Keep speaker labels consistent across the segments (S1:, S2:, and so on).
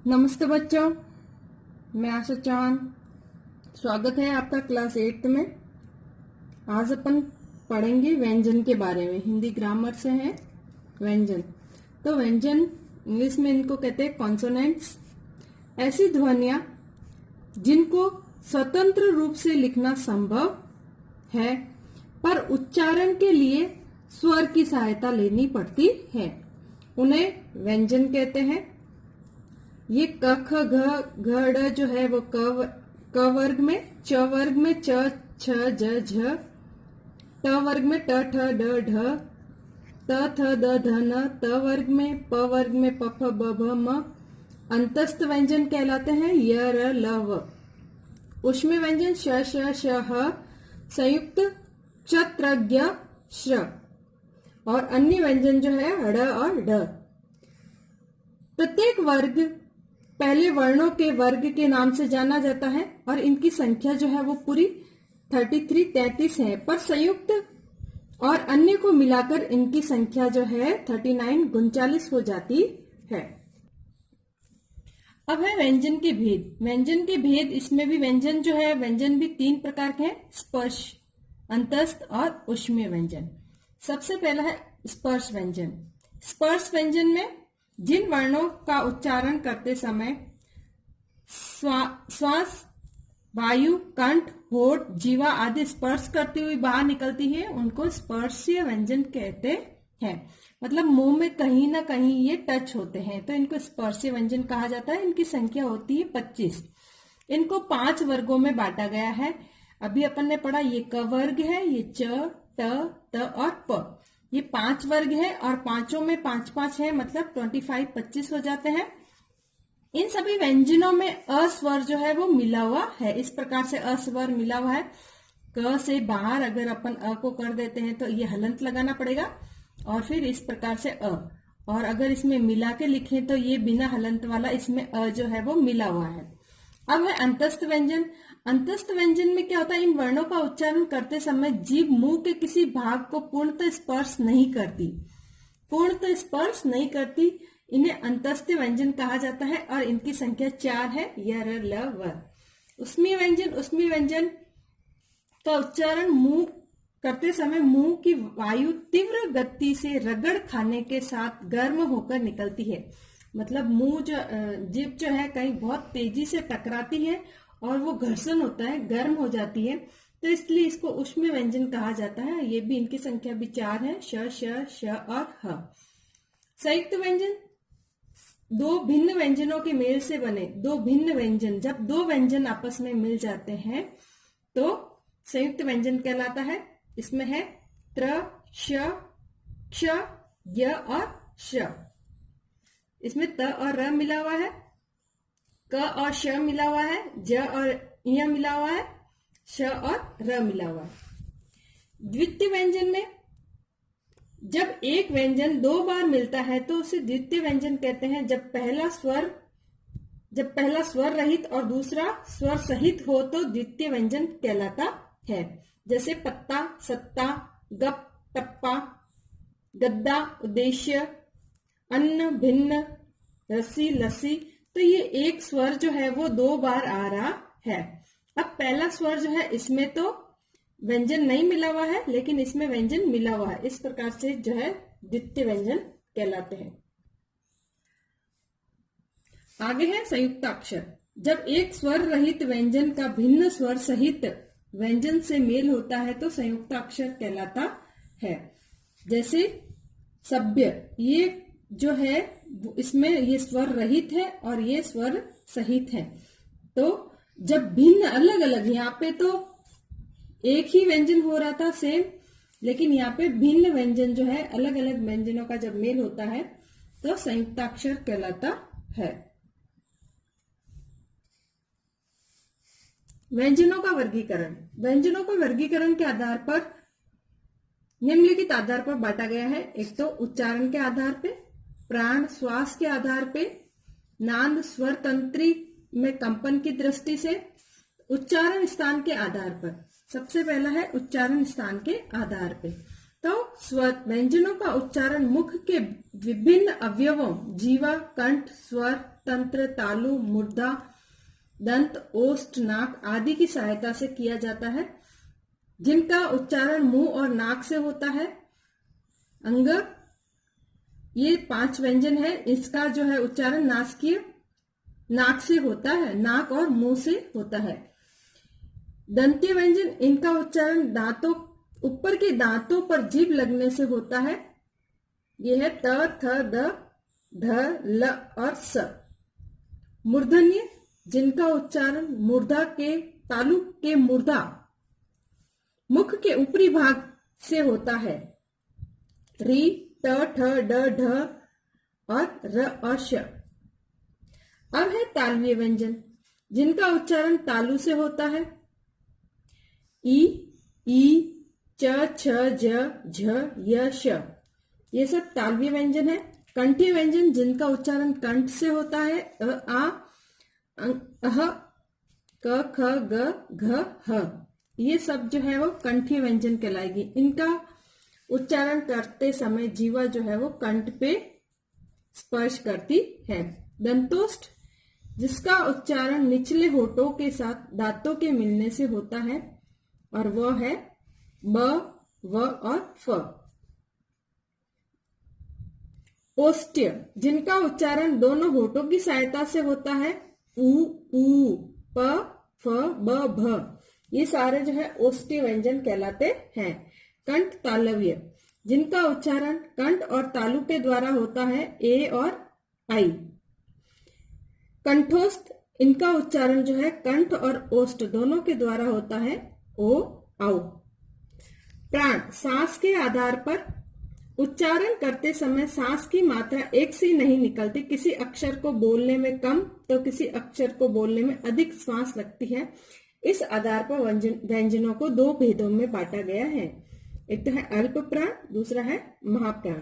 S1: नमस्ते बच्चों, मैं आशा चौहान। स्वागत है आपका क्लास 8 में। आज अपन पढ़ेंगे व्यंजन के बारे में। हिंदी ग्रामर से है व्यंजन। तो व्यंजन इंग्लिश में इनको कहते हैं कॉन्सोनेंट्स। ऐसी ध्वनियां जिनको स्वतंत्र रूप से लिखना संभव है पर उच्चारण के लिए स्वर की सहायता लेनी पड़ती है, उन्हें व्यंजन कहते हैं। ये क ख घ ढ जो है वो क वर्ग में, च वर्ग में च छ ज झ, ट वर्ग में ट ठ ड ढ, त थ द ध न, त वर्ग में, प वर्ग में प फ ब भ म। अंतस्थ व्यंजन कहलाते हैं य र ल व। ऊष्मीय व्यंजन श श श ह, संयुक्त क्षत्रज्ञ श्र, और अन्य व्यंजन जो है ड़ और ढ। प्रत्येक वर्ग पहले वर्णों के वर्ग के नाम से जाना जाता है और इनकी संख्या जो है वो पूरी 33 है, पर संयुक्त और अन्य को मिलाकर इनकी संख्या जो है 39 हो जाती है। अब है व्यंजन के भेद। व्यंजन के भेद, इसमें भी व्यंजन जो है, व्यंजन भी 3 प्रकार के हैं: स्पर्श, अंतस्थ और ऊष्मीय व्यंजन। सबसे पहला है स्पर्श व्यंजन। स्पर्श व्यंजन में जिन वर्णों का उच्चारण करते समय श्वास, वायु, कंठ, होठ, जीवा आदि स्पर्श करती हुई बाहर निकलती है, उनको स्पर्शीय व्यंजन कहते हैं। मतलब मुंह में कहीं ना कहीं ये टच होते हैं, तो इनको स्पर्शीय व्यंजन कहा जाता है। इनकी संख्या होती है 25। इनको 5 वर्गों में बांटा गया है। अभी अपन ने पढ़ा, ये क वर्ग है, ये च, त और प, ये 5 वर्ग है और पांचों में 5-5 है, मतलब 25 हो जाते हैं। इन सभी व्यंजनों में अ स्वर जो है वो मिला हुआ है। इस प्रकार से अ स्वर मिला हुआ है। क से बाहर अगर अपन अ को कर देते हैं तो ये हलंत लगाना पड़ेगा, और फिर इस प्रकार से अ, और अगर इसमें मिला के लिखें तो ये बिना हलंत वाला, इसमें अ जो है वो मिला हुआ है। अब है अंतस्थ व्यंजन। अंतस्थ व्यंजन में क्या होता है, इन वर्णों का उच्चारण करते समय जीभ मुंह के किसी भाग को पूर्णतः स्पर्श नहीं करती, पूर्णतः स्पर्श नहीं करती। इन्हें अंतस्थ व्यंजन कहा जाता है और इनकी संख्या 4 है, य र ल व। ऊष्मीय व्यंजन। ऊष्मीय व्यंजन का उच्चारण मुंह करते समय मुंह की वायु तीव्र गति से रगड़ खाने के साथ गर्म होकर निकलती है। मतलब मुंह जो, जीभ जो है कहीं बहुत तेजी से टकराती है और वो घर्षण होता है, गर्म हो जाती है, तो इसलिए इसको ऊष्मीय व्यंजन कहा जाता है। ये भी, इनकी संख्या भी 4 है, श, श, श और ह। संयुक्त व्यंजन। 2 भिन्न व्यंजनों के मेल से बने 2 भिन्न व्यंजन, जब 2 व्यंजन आपस में मिल जाते हैं तो संयुक्त व्यंजन कहलाता है। इसमें है त्र, श, क्ष, य और श। इसमें त और र मिला हुआ है, क और श मिला हुआ है, ज और य मिला हुआ है, श और र मिला हुआ है। द्वितीय व्यंजन में जब एक व्यंजन 2 बार मिलता है तो उसे द्वितीय व्यंजन कहते हैं। जब पहला स्वर रहित और दूसरा स्वर सहित हो तो द्वितीय व्यंजन कहलाता है। जैसे पत्ता, सत्ता, गप, टप्पा, गद्दा, उद्देश्य, अन्न, भिन्न, रस्सी, लस्सी। तो ये एक स्वर जो है वो 2 बार आ रहा है। अब पहला स्वर जो है, इसमें तो व्यंजन नहीं मिला हुआ है, लेकिन इसमें व्यंजन मिला हुआ है। इस प्रकार से जो है द्वितीय व्यंजन कहलाते हैं। आगे है संयुक्ताक्षर। जब एक स्वर रहित व्यंजन का भिन्न स्वर सहित व्यंजन से मेल होता है तो संयुक्ताक्षर कहलाता है। जैसे सभ्य, ये जो है इसमें ये स्वर रहित है और ये स्वर सहित है। तो जब भिन्न, अलग अलग, यहाँ पे तो एक ही व्यंजन हो रहा था सेम, लेकिन यहाँ पे भिन्न व्यंजन जो है, अलग अलग व्यंजनों का जब मेल होता है तो संयुक्ताक्षर कहलाता है। व्यंजनों का वर्गीकरण। व्यंजनों को वर्गीकरण के आधार पर निम्नलिखित आधार पर बांटा गया है। एक तो उच्चारण के आधार पे, प्राण श्वास के आधार पे, नाद स्वर तंत्री में कंपन की दृष्टि से, उच्चारण स्थान के आधार पर। सबसे पहला है उच्चारण स्थान के आधार पे। तो स्वर व्यंजनों का उच्चारण मुख के विभिन्न अवयवों जीवा, कंठ, स्वर तंत्र, तालु, मूर्धा, दंत, ओष्ठ, नाक आदि की सहायता से किया जाता है, जिनका उच्चारण मुंह और नाक से होता है। अंग, ये 5 व्यंजन है, इसका जो है उच्चारण नासकीय नाक से होता है, नाक और मुंह से होता है। दंतीय व्यंजन, इनका उच्चारण दांतों ऊपर के दांतों पर जीभ लगने से होता है। यह है त, थ, द, ध, ल और स। मूर्धन्य, जिनका उच्चारण मूर्धा के तालु के मूर्धा मुख के ऊपरी भाग से होता है। री, ट, ठ, ड, ढ और र और श। अब है तालव्य व्यंजन, जिनका उच्चारण तालु से होता है। ई, ई, च, छ, ज, झ, य, श, ये सब तालव्य व्यंजन है। कंठीय व्यंजन, जिनका उच्चारण कंठ से होता है। अ, आ, अह, क, ख, ग, घ, ह, ये सब जो है वो कंठीय व्यंजन कहलाएगी। इनका उच्चारण करते समय जीवा जो है वो कंठ पे स्पर्श करती है। दंतोष्ठ, जिसका उच्चारण निचले होठों के साथ दांतों के मिलने से होता है, और वह है ब, व और फ। ओष्ठ्य, जिनका उच्चारण दोनों होठों की सहायता से होता है। उ, ऊ, प, फ, ब, भ, ये सारे जो है ओष्ठ्य व्यंजन कहलाते हैं। कंठ तालव्य, जिनका उच्चारण कंठ और तालु के द्वारा होता है। ए और आई। कंठोस्थ, इनका उच्चारण जो है कंठ और ओष्ठ दोनों के द्वारा होता है। ओ, औ। प्राण, सांस के आधार पर उच्चारण करते समय सांस की मात्रा एक से नहीं निकलती। किसी अक्षर को बोलने में कम तो किसी अक्षर को बोलने में अधिक श्वास लगती है। इस आधार पर व्यंजनों को 2 भेदों में बांटा गया है। एक तो है अल्प प्राण, दूसरा है महाप्राण।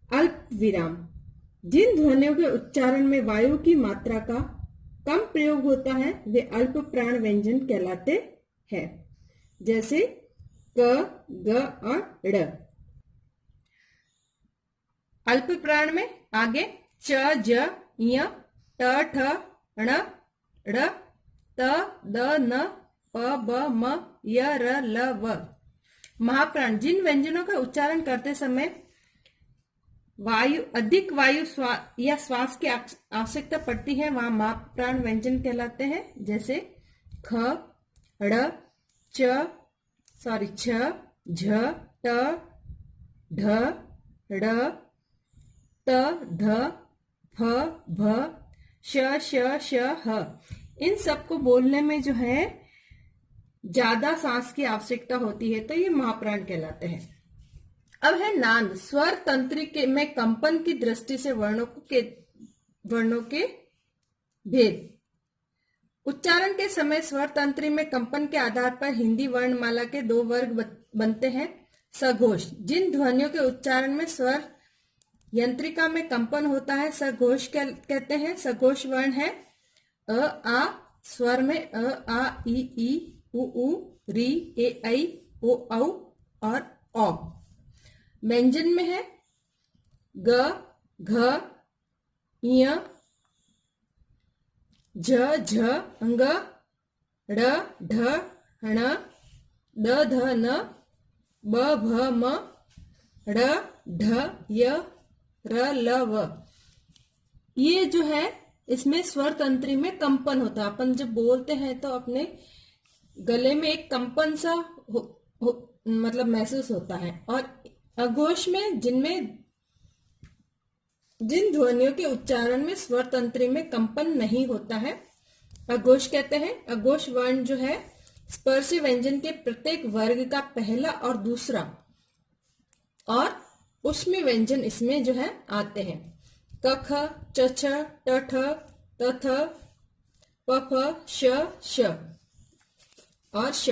S1: अल्प विराम, जिन ध्वनियों के उच्चारण में वायु की मात्रा का कम प्रयोग होता है वे अल्प प्राण व्यंजन कहलाते हैं, जैसे क, ग और ड़। अल्प प्राण में आगे च, ज, य, ट, ठ, ण, ड़, त, द, न, प, ब, म, य, र, ल, व। महाप्राण, जिन व्यंजनों का उच्चारण करते समय अधिक वायु या श्वास की आवश्यकता पड़ती है वहां महाप्राण व्यंजन कहलाते हैं, जैसे ख, ड़, छ, झ, ट, ढ, ड़, त, ध, फ, भ, श, ह। इन सबको बोलने में जो है ज्यादा सांस की आवश्यकता होती है, तो ये महाप्राण कहलाते हैं। अब है नाद, स्वर तंत्र में कंपन की दृष्टि से वर्णों के भेद। उच्चारण के समय स्वर तंत्र में कंपन के आधार पर हिंदी वर्णमाला के 2 वर्ग बनते हैं। सघोष, जिन ध्वनियों के उच्चारण में स्वर यंत्रिका में कंपन होता है सघोष कहते हैं। सघोष वर्ण है अ, आ, स्वर में अ, आ, ई, उ, री, ए, ऐ, ओ, औ और औ। व्यंजन में है ग, घ, ञ, झ, झ, अंग, ड़, ढ, ण, द, ध, न, ब, भ, म, ड़, ढ, य, र, ल, व। ये जो है इसमें स्वर तंत्री में कंपन होता है। अपन जब बोलते हैं तो अपने गले में एक कंपन सा मतलब महसूस होता है। और अघोष में जिन ध्वनियों के उच्चारण में स्वर तंत्री में कंपन नहीं होता है अघोष कहते हैं। अघोष वर्ण जो है स्पर्शी व्यंजन के प्रत्येक वर्ग का पहला और दूसरा और उसमें व्यंजन इसमें जो है आते हैं। क, ख, च, छ, ट, ठ, त, थ, प, फ, श और श।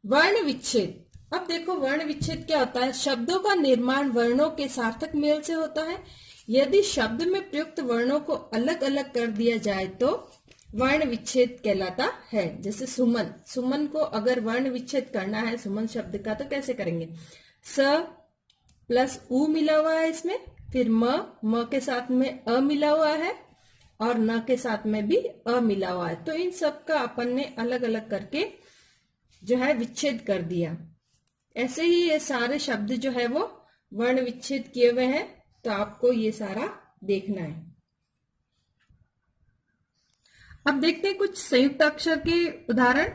S1: वर्ण विच्छेद। अब देखो वर्ण विच्छेद क्या होता है। शब्दों का निर्माण वर्णों के सार्थक मेल से होता है। यदि शब्द में प्रयुक्त वर्णों को अलग अलग कर दिया जाए तो वर्ण विच्छेद कहलाता है। जैसे सुमन, सुमन को अगर वर्ण विच्छेद करना है सुमन शब्द का तो कैसे करेंगे? स प्लस उ मिला हुआ है इसमें, फिर म के साथ में अ मिला हुआ है और न के साथ में भी अ मिला हुआ है। तो इन सब का अपन ने अलग अलग करके जो है विच्छेद कर दिया। ऐसे ही ये सारे शब्द जो है वो वर्ण विच्छेद किए हुए हैं, तो आपको ये सारा देखना है। अब देखते हैं कुछ संयुक्त अक्षर के उदाहरण,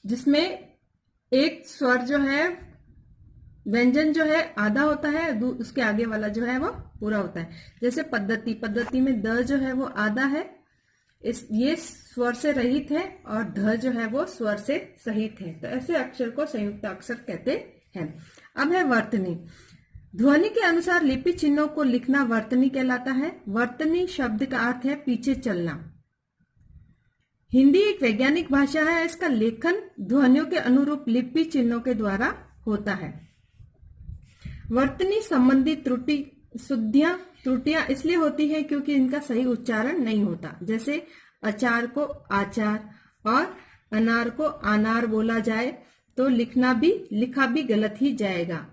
S1: जिसमें एक स्वर जो है व्यंजन जो है आधा होता है, उसके आगे वाला जो है वो पूरा होता है। जैसे पद्धति, पद्धति में द जो है वो आधा है, ये स्वर से रहित है और ध जो है वो स्वर से सहित है। तो ऐसे अक्षर को संयुक्त अक्षर कहते हैं। अब है वर्तनी। ध्वनि के अनुसार लिपि चिन्हों को लिखना वर्तनी कहलाता है। वर्तनी शब्द का अर्थ है पीछे चलना। हिंदी एक वैज्ञानिक भाषा है। इसका लेखन ध्वनियों के अनुरूप लिपि चिन्हों के द्वारा होता है। वर्तनी संबंधी त्रुटियां इसलिए होती है क्योंकि इनका सही उच्चारण नहीं होता। जैसे अचार को आचार और अनार को अनार बोला जाए तो लिखा भी गलत ही जाएगा।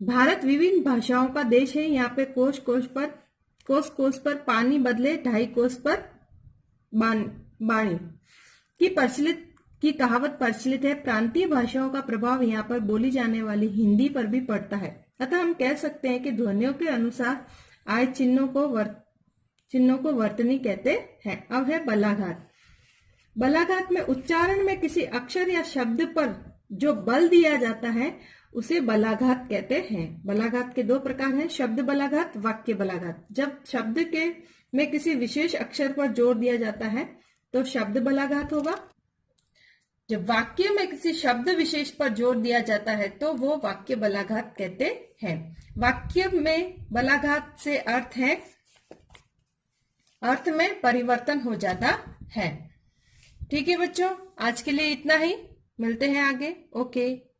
S1: भारत विभिन्न भाषाओं का देश है। यहाँ पे कोस कोस पर पानी बदले 2.5 कोस पर बाणी की कहावत प्रचलित है। प्रांतीय भाषाओं का प्रभाव यहाँ पर बोली जाने वाली हिंदी पर भी पड़ता है। अतः हम कह सकते हैं कि ध्वनियों के अनुसार आए चिन्हों को वर्तनी कहते हैं। अब है बलाघात। बलाघात में उच्चारण में किसी अक्षर या शब्द पर जो बल दिया जाता है उसे बलाघात कहते हैं। बलाघात के 2 प्रकार हैं, शब्द बलाघात, वाक्य बलाघात। जब शब्द में किसी विशेष अक्षर पर जोर दिया जाता है तो शब्द बलाघात होगा। जब वाक्य में किसी शब्द विशेष पर जोर दिया जाता है तो वो वाक्य बलाघात कहते हैं। वाक्य में बलाघात से अर्थ में परिवर्तन हो जाता है। ठीक है बच्चों, आज के लिए इतना ही, मिलते हैं आगे। ओके।